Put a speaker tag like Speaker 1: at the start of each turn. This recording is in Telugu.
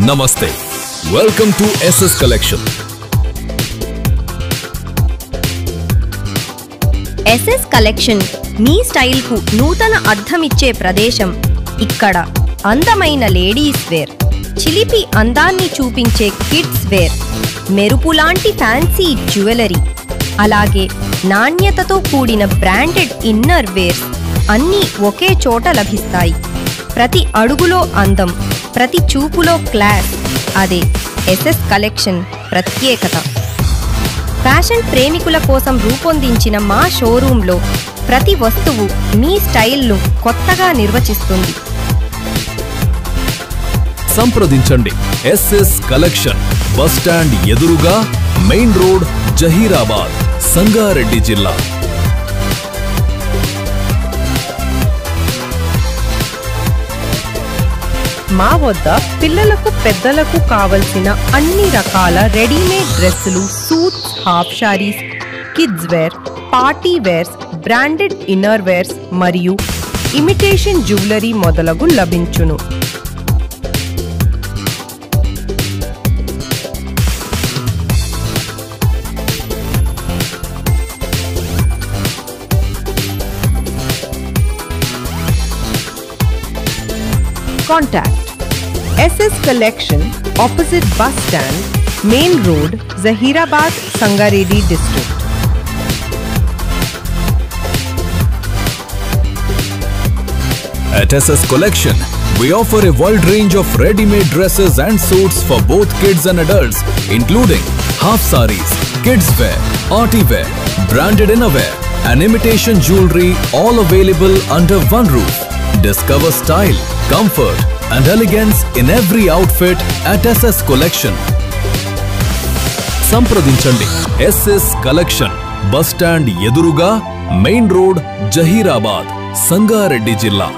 Speaker 1: Namaste. Welcome to SS Collection.
Speaker 2: SS Collection me style కు నూతన అర్థమిచ్చే ప్రదేశం. ఇక్కడ అందమైన లేడీస్ వేర్, చిలిపి అందాన్ని చూపించే కిడ్స్ వేర్, మెరుపులాంటి ఫ్యాన్సీ జ్యువెలరీ, అలాగే నాణ్యతతో కూడిన బ్రాండెడ్ ఇన్నర్ వేర్ అన్నీ ఒకే చోట లభిస్తాయి. ప్రతి అడుగులో అందం, ప్రతి చూపులో క్లాస్. అదే SS కలెక్షన్ ప్రత్యేకత. ఫ్యాషన్ ప్రేమికుల కోసం రూపొందించిన మా షోరూంలో ప్రతి వస్తువు మీ స్టైల్ను కొత్తగా నిర్వచిస్తుంది.
Speaker 1: సంప్రదించండి. SS కలెక్షన్, బస్ స్టాండ్ ఎదురుగా, మెయిన్ రోడ్, జహీరాబాద్, సంగారెడ్డి జిల్లా.
Speaker 3: మా వద్ద పిల్లలకు పెద్దలకు కావలసిన అన్ని రకాల రెడీమేడ్ డ్రెస్సులు, suits, half saris, kids wear, party wears, branded inner wears మరియు ఇమిటేషన్ జ్యువెలరీ మొదలగు లభించును. Contact SS Collection, opposite bus stand, main road, Zahirabad, Sangareddy district.
Speaker 1: At SS Collection, we offer a wide range of ready-made dresses and suits for both kids and adults, including half sarees, kids wear, party wear, branded innerwear, and imitation jewelry, all available under one roof. Discover style, comfort, and elegance in every outfit at SS Collection. సంప్రదించండి. SS కలెక్షన్, బస్ స్టాండ్ ఎదురుగా, మెయిన్ రోడ్, జహీరాబాద్, సంగారెడ్డి జిల్లా.